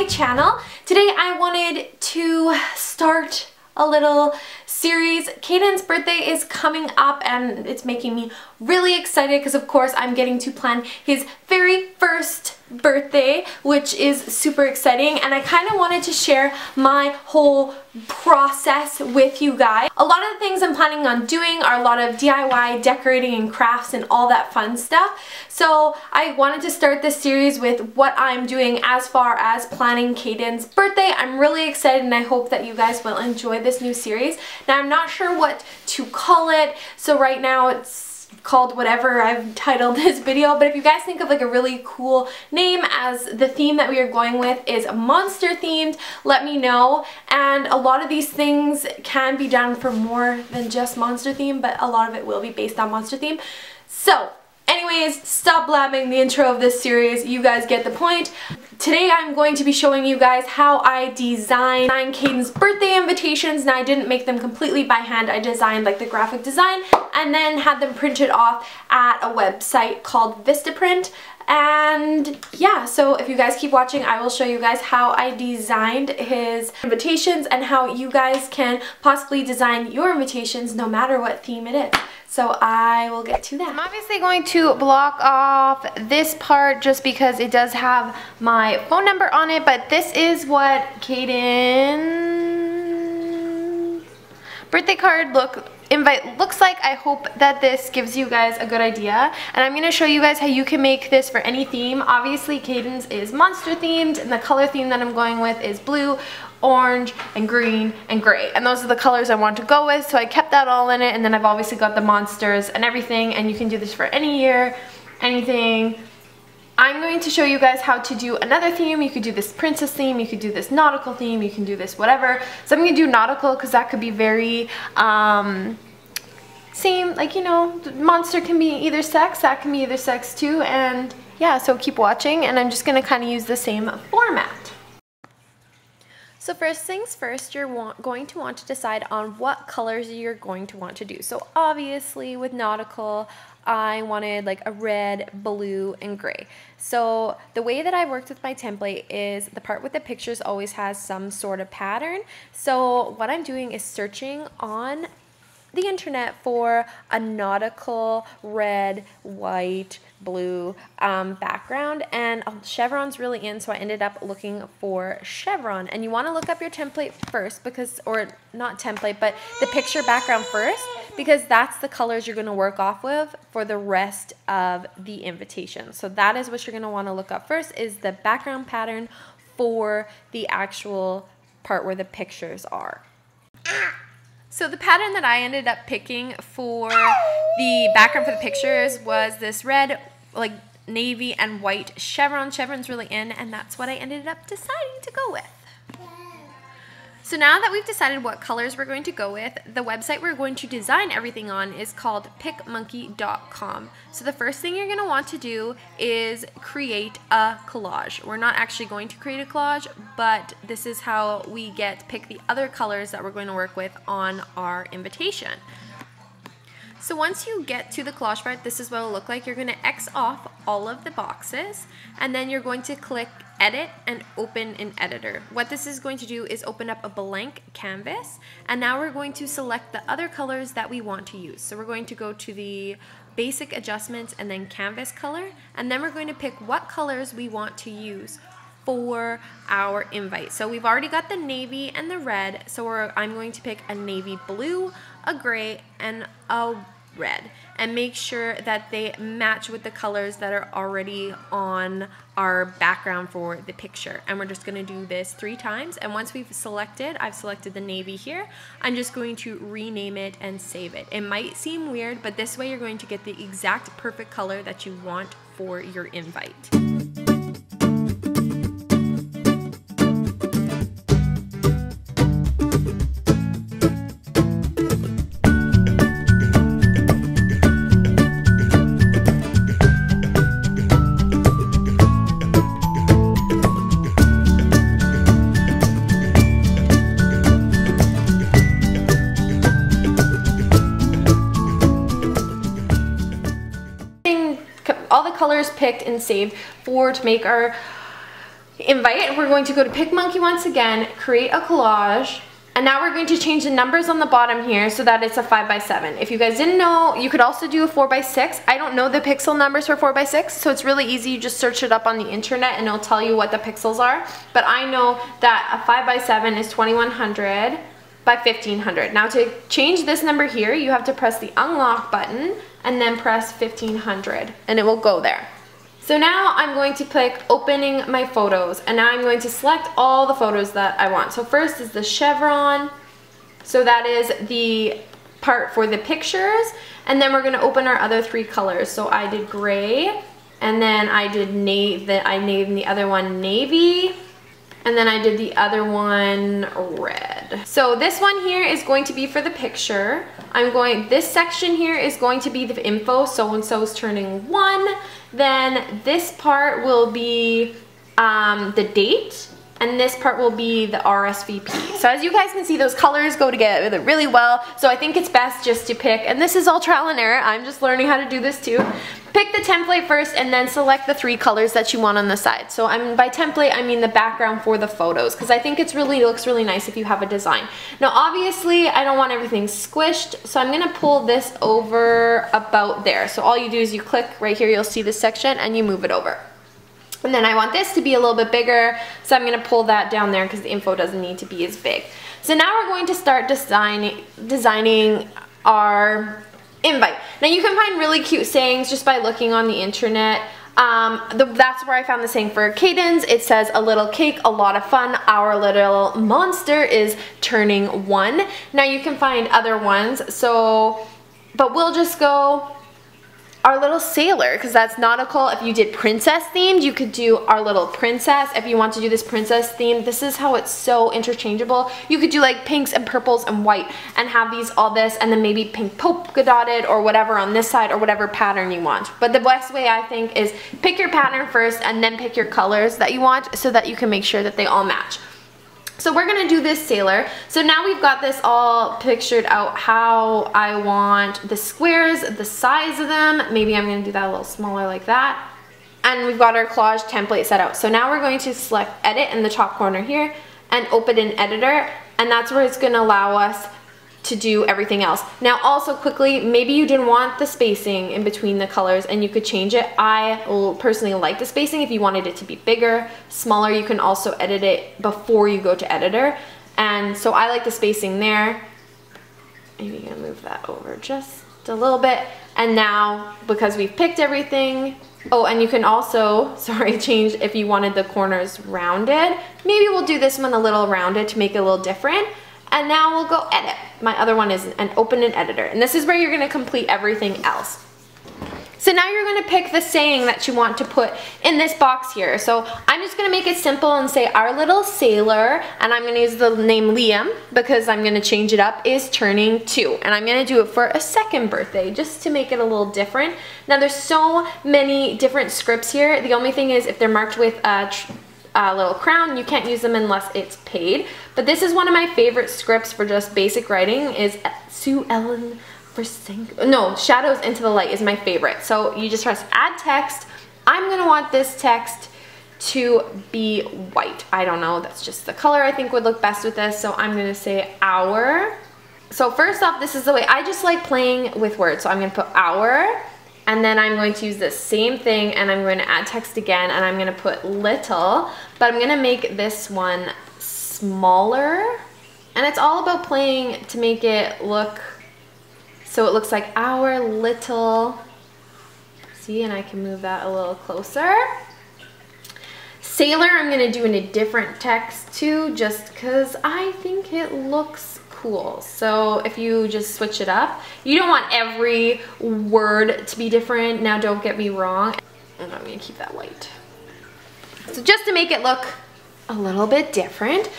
my channel. Today I wanted to start a little series. Cayden's birthday is coming up and it's making me really excited because of course I'm getting to plan his very first birthday, which is super exciting, and I kind of wanted to share my whole process with you guys. A lot of the things I'm planning on doing are a lot of DIY decorating and crafts and all that fun stuff. So I wanted to start this series with what I'm doing as far as planning Cayden's birthday. I'm really excited and I hope that you guys will enjoy this new series. Now I'm not sure what to call it, so right now it's called whatever I've titled this video, but if you guys think of like a really cool name, as the theme that we are going with is monster themed, let me know. And a lot of these things can be done for more than just monster theme, but a lot of it will be based on monster theme. So anyways, stop blabbing the intro of this series, you guys get the point. Today I'm going to be showing you guys how I design Cayden's birthday invitations. Now I didn't make them completely by hand, I designed like the graphic design and then had them printed off at a website called Vistaprint. And yeah, so if you guys keep watching, I will show you guys how I designed his invitations and how you guys can possibly design your invitations no matter what theme it is. So I will get to that. I'm obviously going to block off this part just because it does have my phone number on it, but this is what Cayden's birthday card invite looks like. I hope that this gives you guys a good idea, and I'm going to show you guys how you can make this for any theme. Obviously Cayden's is monster themed, and the color theme that I'm going with is blue, orange, and green, and gray, and those are the colors I want to go with, so I kept that all in it. And then I've obviously got the monsters and everything, and you can do this for any year, anything. I'm going to show you guys how to do another theme. You could do this princess theme, you could do this nautical theme, you can do this whatever. So I'm going to do nautical because that could be very same, like, you know, monster can be either sex, that can be either sex too, and yeah, so keep watching, and I'm just going to kind of use the same format. So first things first, you're going to want to decide on what colors you're going to want to do. So obviously with nautical, I wanted like a red, blue, and gray. So the way that I worked with my template is the part with the pictures always has some sort of pattern. So what I'm doing is searching on the internet for a nautical red, white, blue background, and chevron's really in, so I ended up looking for chevron. And you want to look up your template first, because, or not template, but the picture background first, because that's the colors you're going to work off with for the rest of the invitation. So that is what you're going to want to look up first, is the background pattern for the actual part where the pictures are. So the pattern that I ended up picking for the background for the pictures was this red, like navy and white chevron. Chevron's really in, and that's what I ended up deciding to go with. So now that we've decided what colors we're going to go with, the website we're going to design everything on is called pickmonkey.com. So the first thing you're going to want to do is create a collage. We're not actually going to create a collage, but this is how we get to pick the other colors that we're going to work with on our invitation. So once you get to the collage part, this is what it'll look like. You're going to X off all of the boxes, and then you're going to click edit and open in editor. What this is going to do is open up a blank canvas, and now we're going to select the other colors that we want to use. So we're going to go to the basic adjustments and then canvas color, and then we're going to pick what colors we want to use for our invite. So we've already got the navy and the red, so I'm going to pick a navy blue, a gray, and a red, and make sure that they match with the colors that are already on our background for the picture. And we're just going to do this 3 times, and once I've selected the navy here, I'm just going to rename it and save it. It might seem weird, but this way you're going to get the exact perfect color that you want for your invite. All the colors picked and saved to make our invite. We're going to go to PicMonkey once again, create a collage, and now we're going to change the numbers on the bottom here so that it's a 5x7. If you guys didn't know, you could also do a 4x6. I don't know the pixel numbers for 4x6, so it's really easy. You just search it up on the internet and it'll tell you what the pixels are. But I know that a 5x7 is 2100 by 1500. Now to change this number here, you have to press the unlock button and then press 1500 and it will go there. So now I'm going to click opening my photos, and now I'm going to select all the photos that I want. So first is the chevron. So that is the part for the pictures. And then we're going to open our other 3 colors. So I did gray, and then I did I named the other one navy, and then I did the other one red. So this one here is going to be for the picture. This section here is going to be the info, so-and-so's turning 1. Then this part will be the date, and this part will be the RSVP. So as you guys can see, those colors go together really well. So I think it's best just to pick, and this is all trial and error, I'm just learning how to do this too. Pick the template first and then select the 3 colors that you want on the side. So by template, I mean the background for the photos, because I think it looks really nice if you have a design. Now obviously I don't want everything squished, so I'm gonna pull this over about there. So all you do is you click right here, you'll see this section, and you move it over. And then I want this to be a little bit bigger, so I'm gonna pull that down there because the info doesn't need to be as big. So now we're going to start designing our invite. Now you can find really cute sayings just by looking on the internet. That's where I found the saying for Cayden's. It says, a little cake, a lot of fun, our little monster is turning 1. Now you can find other ones, but we'll just go our little sailor, because that's nautical. If you did princess themed, you could do our little princess. If you want to do this princess theme, this is how it's so interchangeable. You could do like pinks and purples and white and have these all this, and then maybe pink polka dotted or whatever on this side, or whatever pattern you want. But the best way I think is pick your pattern first and then pick your colors that you want so that you can make sure that they all match. So we're gonna do this sailor. So now we've got this all pictured out how I want the squares, the size of them. Maybe I'm gonna do that a little smaller like that. And we've got our collage template set out. So now we're going to select edit in the top corner here and open an editor, and that's where it's gonna allow us to do everything else. Now also quickly, maybe you didn't want the spacing in between the colors and you could change it. I personally like the spacing. If you wanted it to be bigger, smaller, you can also edit it before you go to editor. And so I like the spacing there. Maybe I'm gonna move that over just a little bit. And now, because we've picked everything, oh, and you can also, change if you wanted the corners rounded. Maybe we'll do this one a little rounded to make it a little different. And now we'll go edit. My other one is an open an editor. And this is where you're gonna complete everything else. So now you're gonna pick the saying that you want to put in this box here. So I'm just gonna make it simple and say our little sailor, and I'm gonna use the name Liam because I'm gonna change it up, is turning 2. And I'm gonna do it for a 2nd birthday just to make it a little different. Now there's so many different scripts here. The only thing is if they're marked with a little crown, you can't use them unless it's paid. But this is one of my favorite scripts for just basic writing, is Sue Ellen for Shadows into the Light is my favorite. So you just press add text. I'm gonna want this text to be white. I don't know, that's just the color I think would look best with this. So I'm gonna say our. So first off, this is the way I just like playing with words. So I'm gonna put our, and then I'm going to use the same thing and I'm going to add text again, and I'm going to put little, but I'm going to make this one smaller. And it's all about playing to make it look, so it looks like our little, see, and I can move that a little closer. Sailor, I'm going to do in a different text too, just because I think it looks cool. So if you just switch it up, you don't want every word to be different. Now don't get me wrong, and I'm gonna keep that white. So just to make it look a little bit different,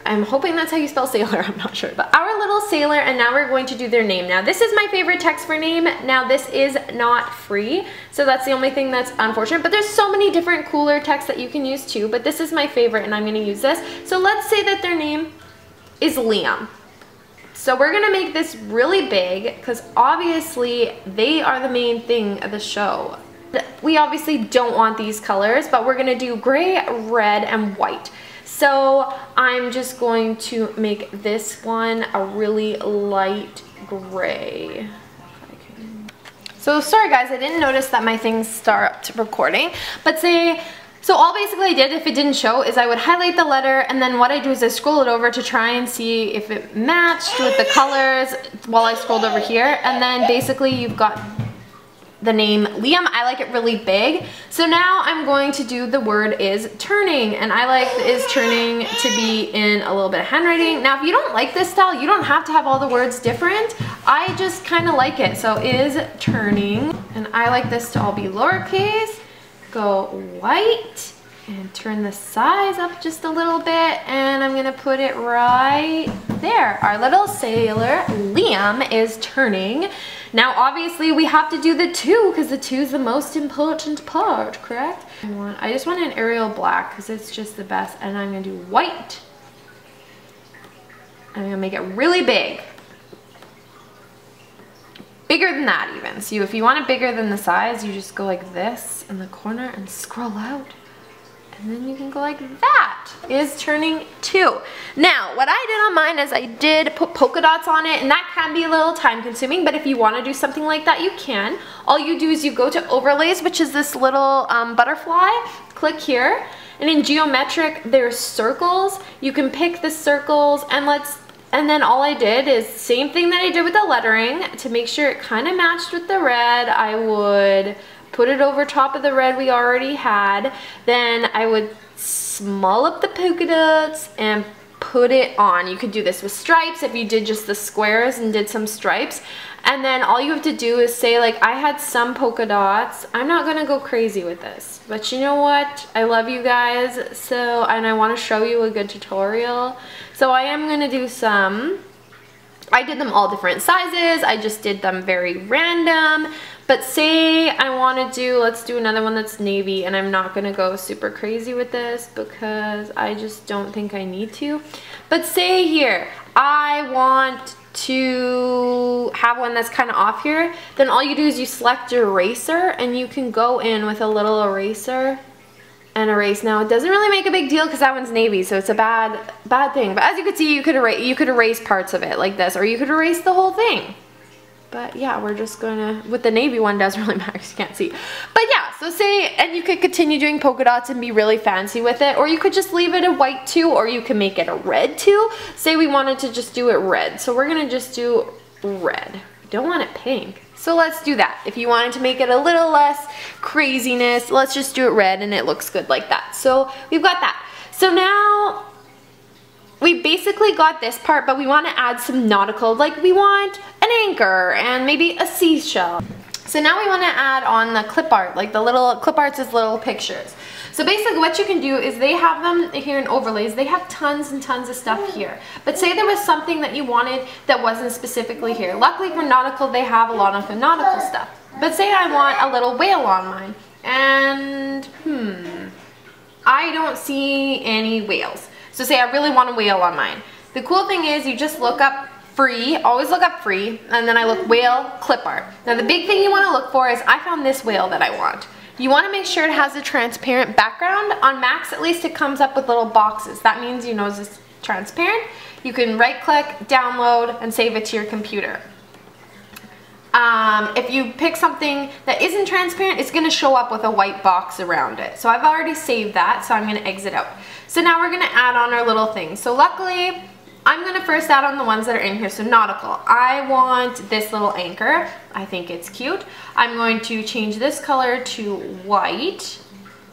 I'm hoping that's how you spell sailor, I'm not sure, but our little sailor, and now we're going to do their name. Now this is my favorite text for name. Now this is not free, so that's the only thing that's unfortunate, but there's so many different cooler texts that you can use too, but this is my favorite and I'm gonna use this. So let's say that their name is Liam. So we're gonna make this really big because obviously they are the main thing of the show. We obviously don't want these colors, but we're gonna do gray, red, and white. So I'm just going to make this one a really light gray. So sorry guys, I didn't notice that my thing stopped recording, but so all basically I did, if it didn't show, is I would highlight the letter, and then what I do is I scroll it over to try and see if it matched with the colors while I scrolled over here, and then basically you've got the name Liam. I like it really big. So now I'm going to do the word is turning, and I like is turning to be in a little bit of handwriting. Now if you don't like this style, you don't have to have all the words different. I just kind of like it. So is turning, and I like this to all be lowercase. Go white and turn the size up just a little bit, and I'm gonna put it right there. Our little sailor Liam is turning. Now obviously we have to do the 2 because the 2 is the most important part, correct? I just want an Arial black because it's just the best, and I'm gonna do white. I'm gonna make it really big. Bigger than that even. So if you want it bigger than the size, you just go like this in the corner and scroll out. And then you can go like that. Is turning 2. Now, what I did on mine is I did put polka dots on it, and that can be a little time consuming, but if you want to do something like that, you can. All you do is you go to overlays, which is this little butterfly. Click here, and in geometric, there's circles. You can pick the circles, and then all I did is same thing that I did with the lettering. To make sure it kind of matched with the red, I would put it over top of the red we already had. Then I would small up the polka dots and put it on. You could do this with stripes if you did just the squares and did some stripes. And then all you have to do is say, like, I had some polka dots. I'm not gonna go crazy with this, but you know what? I love you guys, and I wanna show you a good tutorial. So I am gonna do some. I did them all different sizes. I just did them very random. But say I want to do, let's do another one that's navy, and I'm not going to go super crazy with this because I just don't think I need to. But say here, I want to have one that's kind of off here, then all you do is you select your eraser, and you can go in with a little eraser and erase. Now it doesn't really make a big deal because that one's navy, so it's a bad thing. But as you can see, you could erase parts of it like this, or you could erase the whole thing. But yeah, we're just gonna, with the navy one doesn't really matter because you can't see. But yeah, so say, and you could continue doing polka dots and be really fancy with it, or you could just leave it a white 2, or you can make it a red 2. Say we wanted to just do it red, so we're gonna just do red. We don't want it pink. So let's do that. If you wanted to make it a little less craziness, let's just do it red and it looks good like that. So we've got that. So now we basically got this part, but we want to add some nautical, like we want an anchor and maybe a seashell. So now we want to add on the clip art, like the little clip arts is little pictures. So basically what you can do is they have them here in overlays. They have tons and tons of stuff here. But say there was something that you wanted that wasn't specifically here. Luckily for nautical, they have a lot of the nautical stuff. But say I want a little whale on mine, and I don't see any whales. So say I really want a whale on mine. The cool thing is you just look up free, always look up free, and then I look whale clip art. Now the big thing you want to look for is I found this whale that I want. You want to make sure it has a transparent background. On Macs at least it comes up with little boxes. That means you know it's transparent. You can right click, download, and save it to your computer. If you pick something that isn't transparent, it's going to show up with a white box around it. So I've already saved that, so I'm going to exit out. So now we're going to add on our little things. So luckily, I'm going to first add on the ones that are in here. So nautical. I want this little anchor. I think it's cute. I'm going to change this color to white.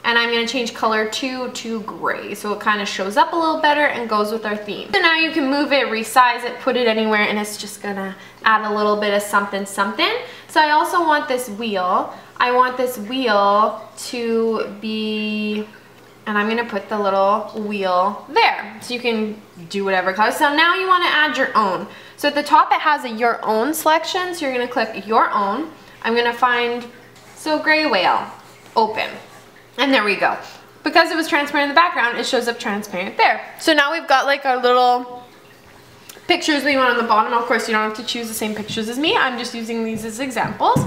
And I'm going to change color 2 to gray. So it kind of shows up a little better and goes with our theme. So now you can move it, resize it, put it anywhere, and it's just going to add a little bit of something something. So I also want this wheel. I want this wheel to be, and I'm going to put the little wheel there. So you can do whatever color. So now you want to add your own. So at the top it has a your own selection. So you're going to click your own. I'm going to find, so gray whale, open. And there we go. Because it was transparent in the background, it shows up transparent there. So now we've got like our little pictures we want on the bottom. Of course, you don't have to choose the same pictures as me. I'm just using these as examples.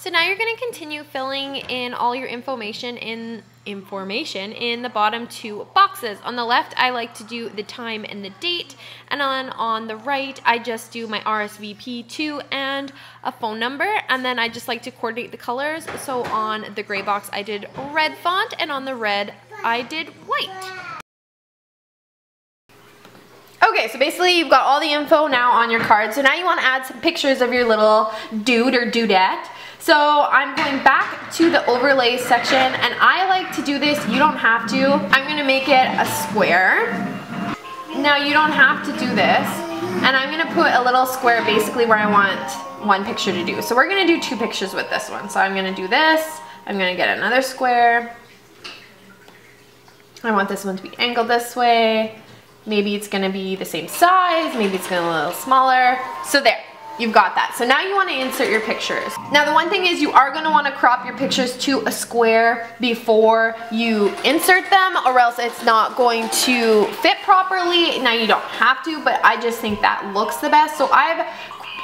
So now you're going to continue filling in all your information in the bottom two boxes. On the left, I like to do the time and the date, and on the right, I just do my RSVP to and a phone number, and then I just like to coordinate the colors. So on the gray box, I did red font, and on the red, I did white. Okay, so basically you've got all the info now on your card. So now you want to add some pictures of your little dude or dudette. So I'm going back to the overlay section, and I like to do this. You don't have to. I'm going to make it a square. Now you don't have to do this. And I'm going to put a little square basically where I want one picture to do. So we're going to do 2 pictures with this one. So I'm going to do this. I'm going to get another square. I want this one to be angled this way. Maybe it's going to be the same size. Maybe it's going to be a little smaller. So there. You've got that. So now you want to insert your pictures. Now the one thing is you are going to want to crop your pictures to a square before you insert them, or else it's not going to fit properly. Now you don't have to, but I just think that looks the best. So I've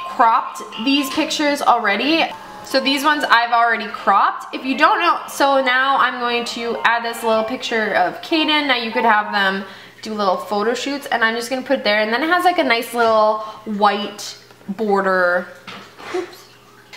cropped these pictures already. So these ones I've already cropped. If you don't know, so now I'm going to add this little picture of Cayden. Now you could have them do little photo shoots, and I'm just going to put it there, and then it has like a nice little white border. Oops.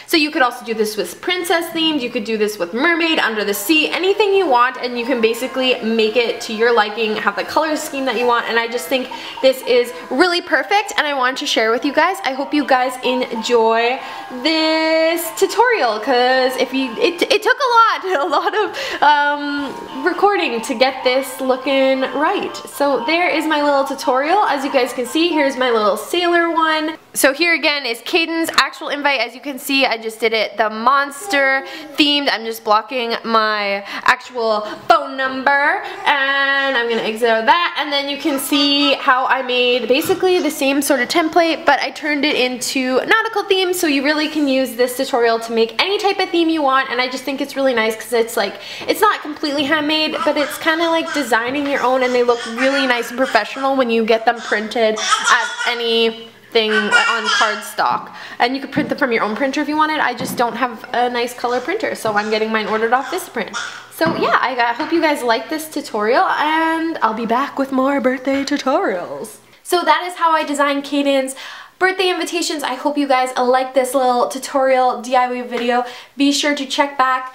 So you could also do this with princess themed, you could do this with mermaid, under the sea, anything you want, and you can basically make it to your liking, have the color scheme that you want, and I just think this is really perfect, and I wanted to share with you guys. I hope you guys enjoy this tutorial, because it took a lot of recording to get this looking right. So there is my little tutorial. As you guys can see, here's my little sailor one. So here again is Cayden's actual invite. As you can see, I just did it the monster themed. I'm just blocking my actual phone number, and I'm gonna exit out of that, and then you can see how I made basically the same sort of template, but I turned it into nautical theme, so you really can use this tutorial to make any type of theme you want, and I just think it's really nice because it's like, it's not completely handmade, but it's kind of like designing your own, and they look really nice and professional when you get them printed at any thing on cardstock, and you could print them from your own printer if you wanted. I just don't have a nice color printer, so I'm getting mine ordered off Vistaprint. So yeah, I hope you guys like this tutorial, and I'll be back with more birthday tutorials. So that is how I designed Cayden's birthday invitations. I hope you guys like this little tutorial DIY video. Be sure to check back.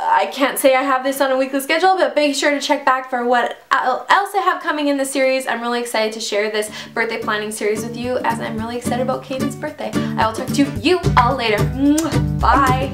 I can't say I have this on a weekly schedule, but be sure to check back for what else I have coming in the series. I'm really excited to share this birthday planning series with you, as I'm really excited about Cayden's birthday. I will talk to you all later. Bye!